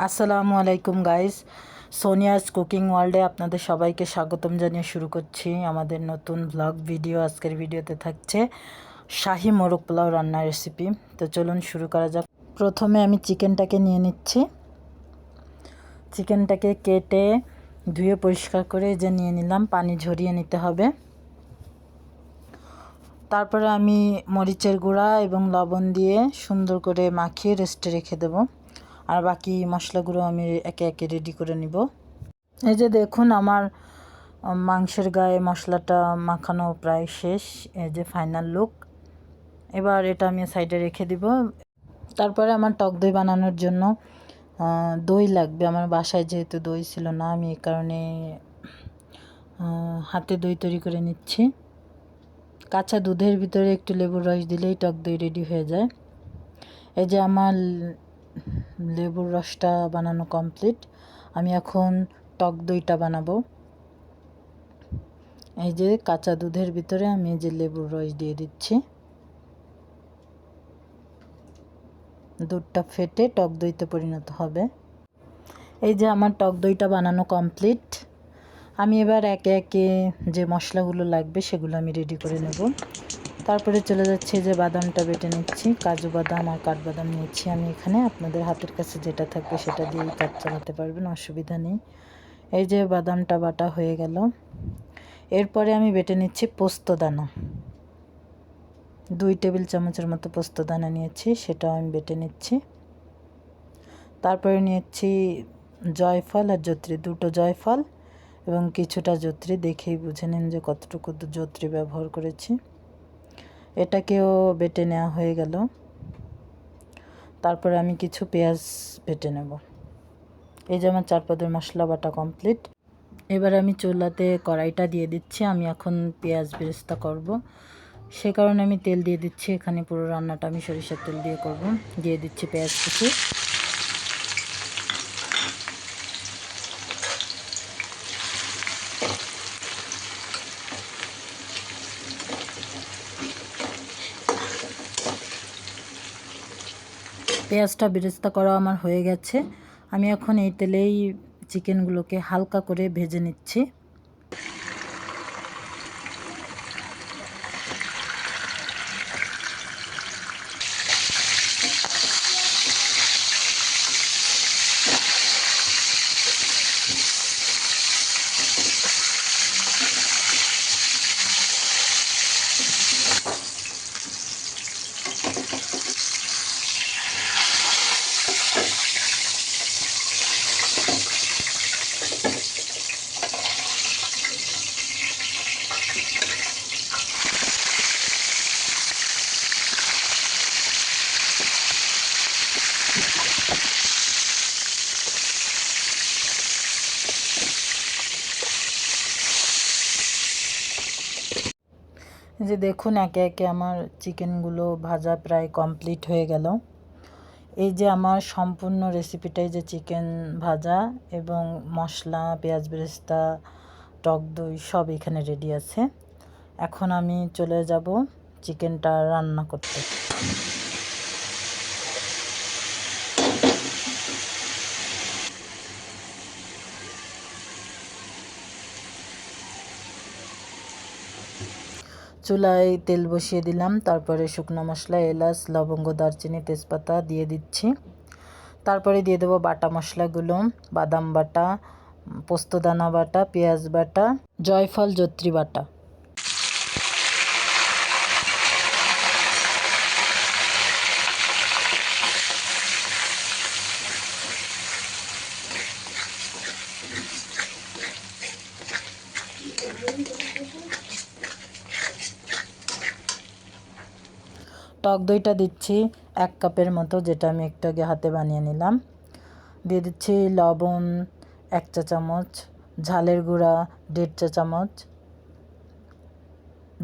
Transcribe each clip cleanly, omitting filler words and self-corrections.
আসসালামু আলাইকুম guys, Sonia's cooking ওয়ার্ল্ডে আপনাদের সবাইকে স্বাগতম জানিয়ে শুরু করছি আমাদের নতুন ব্লগ ভিডিও। আজকের ভিডিওতে থাকছে শাহি মোরগ পোলাও রান্নার রেসিপি। তো চলুন শুরু করা যাক। প্রথমে আমি চিকেনটাকে নিয়ে নিচ্ছি। চিকেনটাকে কেটে ধুয়ে পরিষ্কার করে যে নিয়ে নিলাম, পানি ঝরিয়ে নিতে হবে। তারপরে আমি মরিচের গুঁড়া এবং লবণ দিয়ে সুন্দর করে মাখিয়ে রেস্টে রেখে দেব। আর বাকি মশলাগুলো আমি একে একে রেডি করে নিব। এই যে দেখুন, আমার মাংসের গায়ে মশলাটা মাখানো প্রায় শেষ। এই যে ফাইনাল লুক। এবার এটা আমি সাইডে রেখে দিব। তারপরে আমার টক দই বানানোর জন্য দই লাগবে। আমার বাসায় যেহেতু দই ছিল না, আমি এই কারণে হাতে দই তৈরি করে নিচ্ছি। কাঁচা দুধের ভিতরে একটু লেবুর রস দিলেই টক দই রেডি হয়ে যায়। এই যে আমার লেবুর রসটা বানানো কমপ্লিট। আমি এখন টক দইটা বানাবো। এই যে কাঁচা দুধের ভিতরে আমি এই যে লেবুর রস দিয়ে দিচ্ছি। দুধটা ফেটে টক দইতে পরিণত হবে। এই যে আমার টক দইটা বানানো কমপ্লিট। আমি এবার একে একে যে মশলাগুলো লাগবে সেগুলো আমি রেডি করে নেব। তারপরে চলে যাচ্ছে যে বাদামটা বেটে নিচ্ছি। কাজু বাদাম আর কাঠবাদাম নিয়েছি আমি এখানে। আপনাদের হাতের কাছে যেটা থাকবে সেটা দিয়েই কাজ চালাতে পারবেন, অসুবিধা নেই। এই যে বাদামটা বাটা হয়ে গেল। এরপরে আমি বেটে নিচ্ছি পোস্তদানা। 2 টেবিল চামচের মতো পোস্তদানা নিয়েছি, সেটাও আমি বেটে নিচ্ছি। তারপরে নিয়েছি জয়ফল আর জত্রি, 2টো জয়ফল এবং কিছুটা জত্রি। দেখেই বুঝে নিন যে কতটুকু জত্রি ব্যবহার করেছি। এটাকেও বেটে নেওয়া হয়ে গেল। তারপরে আমি কিছু পেঁয়াজ বেটে নেব। এই যে আমার 4 পদের মশলা বাটা কমপ্লিট। এবার আমি চুলাতে কড়াইটা দিয়ে দিচ্ছি। আমি এখন পেঁয়াজ বেরেস্তা করব, সে কারণে আমি তেল দিয়ে দিচ্ছি। এখানে পুরো রান্নাটা আমি সরিষার তেল দিয়ে করব। দিয়ে দিচ্ছি পেঁয়াজ কুচি। পেঁয়াজটা বেরেস্তা করা আমার হয়ে গেছে। আমি এখন এই তেলেই চিকেনগুলোকে হালকা করে ভেজে নিচ্ছি। যে দেখুন, একে একে আমার চিকেনগুলো ভাজা প্রায় কমপ্লিট হয়ে গেল। এই যে আমার সম্পূর্ণ রেসিপিটাই যে চিকেন ভাজা এবং মশলা, পেঁয়াজ বেরেস্তা, টক দই সব এখানে রেডি আছে। এখন আমি চলে যাব চিকেনটা রান্না করতে। চুলায় তেল বসিয়ে দিলাম। তারপরে শুকনো মশলা, এলাচ, লবঙ্গ, দারচিনি, তেজপাতা দিয়ে দিচ্ছি। তারপরে দিয়ে দেবো বাটা মশলাগুলো, বাদাম বাটা, পোস্তদানা বাটা, পেঁয়াজ বাটা, জয়ফল, জত্রি বাটা। টক দইটা দিচ্ছি 1 কাপের মতো, যেটা আমি একটু আগে হাতে বানিয়ে নিলাম। দিয়ে দিচ্ছি লবণ 1 চা চামচ, ঝালের গুঁড়া 1.5 চা চামচ,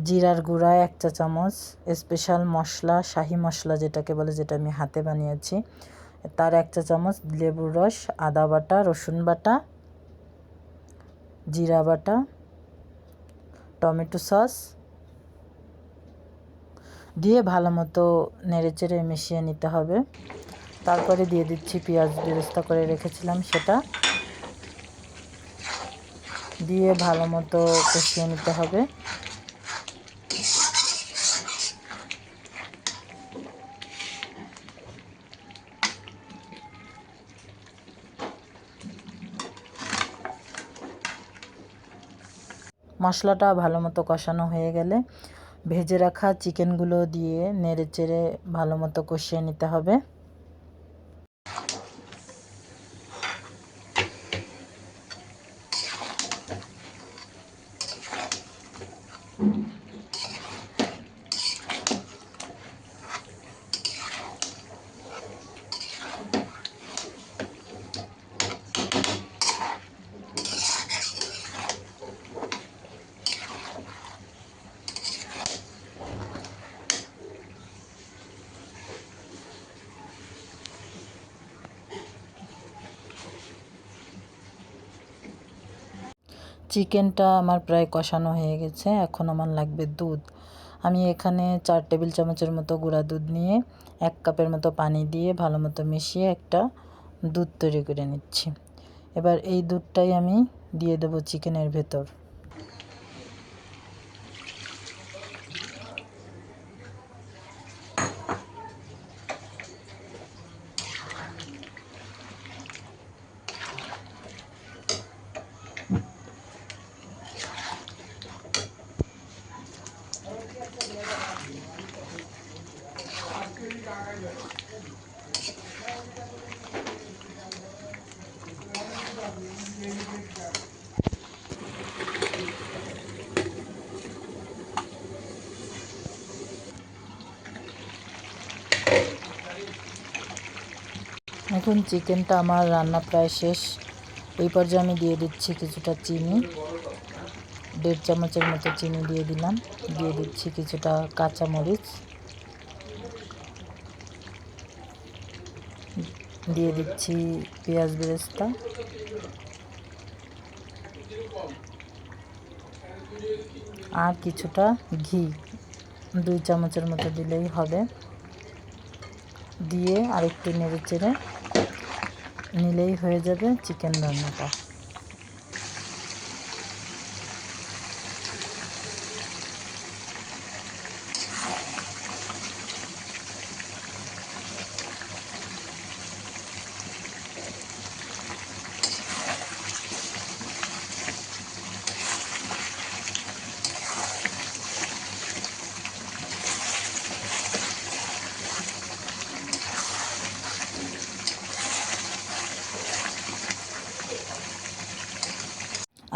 জিরার গুঁড়া 1 চা চামচ, স্পেশাল মশলা শাহি মশলা যেটাকে বলে, যেটা আমি হাতে বানিয়েছি, তার 1 চা চামচ, লেবুর রস, আদা বাটা, রসুন বাটা, জিরা বাটা, টমেটো সস দিয়ে ভালো মতো নেড়েচেড়ে মিশিয়ে নিতে হবে। তারপরে দিয়ে দিচ্ছি পেঁয়াজ বেরেস্তা করে রেখেছিলাম সেটা দিয়ে ভালো মতো কষিয়ে নিতে হবে। মশলাটা ভালো মতো কষানো হয়ে গেলে ভেজে রাখা চিকেনগুলো দিয়ে নেড়ে চেড়ে ভালো মতো কষিয়ে নিতে হবে। চিকেনটা আমার প্রায় কষানো হয়ে গেছে, এখন আমার লাগবে দুধ। আমি এখানে 4 টেবিল চামচের মতো গুঁড়া দুধ নিয়ে 1 কাপের মতো পানি দিয়ে ভালো মতো মিশিয়ে একটা দুধ তৈরি করে নিচ্ছি। এবার এই দুধটাই আমি দিয়ে দেবো চিকেনের ভেতর। এখন চিকেনটা আমার রান্না প্রায় শেষ। এই পর্যায়ে আমি দিয়ে দিচ্ছি কিছুটা চিনি, 1.5 চামচের মতো চিনি দিয়ে দিলাম। দিয়ে দিচ্ছি কিছুটা কাঁচামরিচ, দিয়ে দিচ্ছি পেঁয়াজ বেরেস্তা, আর কিছুটা ঘি 2 চামচের মতো দিলেই হবে। দিয়ে আরেকটু নেড়ে চেড়ে নিলেই হয়ে যাবে চিকেন রান্নাটা।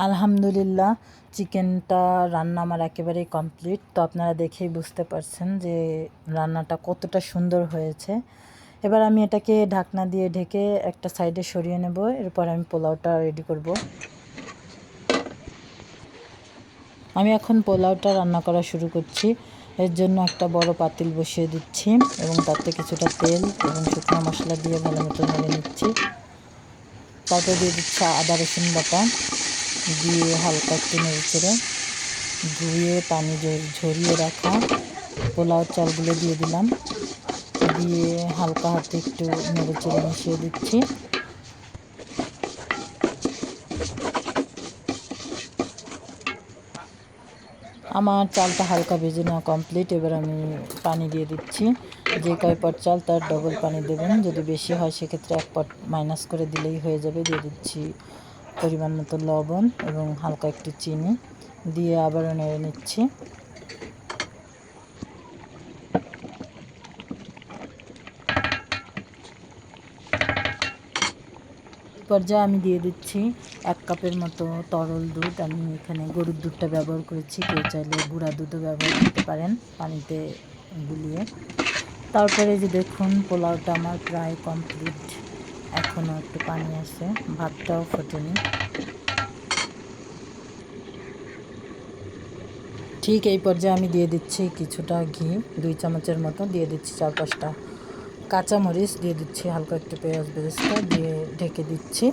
আলহামদুলিল্লাহ, চিকেনটা রান্না আমার একেবারেই কমপ্লিট। তো আপনারা দেখেই বুঝতে পারছেন যে রান্নাটা কতটা সুন্দর হয়েছে। এবার আমি এটাকে ঢাকনা দিয়ে ঢেকে একটা সাইডে সরিয়ে নেব। এরপর আমি পোলাওটা রেডি করব। আমি এখন পোলাওটা রান্না করা শুরু করছি। এর জন্য একটা বড় পাতিল বসিয়ে দিচ্ছি এবং তাতে কিছুটা তেল এবং শুকনো মশলা দিয়ে ভালো মতো নেড়ে নিচ্ছি। তারপর দিয়ে দিচ্ছি আদা রসুন বাটা, দিয়ে হালকা একটু নেড়ে চেড়ে ধুয়ে পানি ঝরিয়ে রাখা পোলাও চালগুলো দিয়ে দিলাম। দিয়ে হালকা হাতে একটু নেড়ে চেড়ে মিশিয়ে দিচ্ছি। আমার চালটা হালকা ভেজে নেওয়া কমপ্লিট। এবার আমি পানি দিয়ে দিচ্ছি। যে কয় পট চাল তার ডবল পানি দেবেন। যদি বেশি হয় সেক্ষেত্রে 1 পট মাইনাস করে দিলেই হয়ে যাবে। দিয়ে দিচ্ছি পরিমাণ মতো লবণ এবং হালকা একটু চিনি দিয়ে আবারও নেড়ে নিচ্ছি। পর্যায়ে আমি দিয়ে দিচ্ছি 1 কাপের মতো তরল দুধ। আমি এখানে গরুর দুধটা ব্যবহার করেছি, কেউ চাইলে গুঁড়া দুধও ব্যবহার করতে পারেন পানিতে গুলিয়ে। তারপরে যে দেখুন পোলাওটা আমার প্রায় কমপ্লিট, এখনও একটু পানি আছে, ভাতটাও ফোটেনি। ঠিক এই পর্যায়ে আমি দিয়ে দিচ্ছি কিছুটা ঘি, 2 চামচের মতো, দিয়ে দিচ্ছি 4-5টা কাঁচামরিচ, দিয়ে দিচ্ছি হালকা একটু পেঁয়াজ বেরেস্তা দিয়ে ঢেকে দিচ্ছি।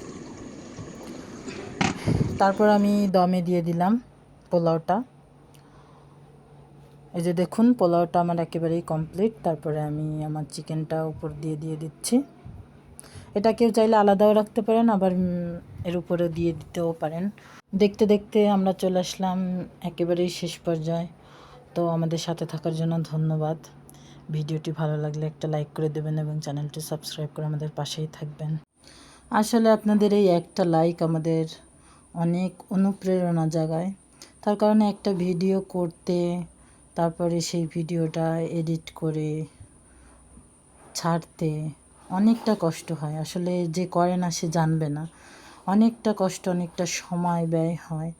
তারপর আমি দমে দিয়ে দিলাম পোলাওটা। এই যে দেখুন পোলাওটা আমার একেবারেই কমপ্লিট। তারপরে আমি আমার চিকেনটা উপর দিয়ে দিচ্ছি। এটা কেউ চাইলে আলাদাও রাখতে পারেন, আবার এর উপরে দিয়ে দিতেও পারেন। দেখতে দেখতে আমরা চলে আসলাম একেবারেই শেষ পর্যায়ে। তো আমাদের সাথে থাকার জন্য ধন্যবাদ। ভিডিওটি ভালো লাগলে একটা লাইক করে দেবেন এবং চ্যানেলটি সাবস্ক্রাইব করে আমাদের পাশেই থাকবেন। আসলে আপনাদের এই একটা লাইক আমাদের অনেক অনুপ্রেরণা জাগায়। তার কারণে একটা ভিডিও করতে, তারপরে সেই ভিডিওটা এডিট করে ছাড়তে অনেকটা কষ্ট হয়। আসলে যে করে না সে জানবে না, অনেকটা কষ্ট, অনেকটা সময় ব্যয় হয়।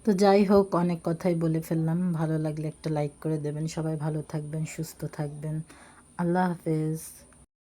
তো যাই হোক, অনেক কথাই বলে ফেললাম। ভালো লাগলে একটা লাইক করে দেবেন। সবাই ভালো থাকবেন, সুস্থ থাকবেন। আল্লাহ হাফেজ।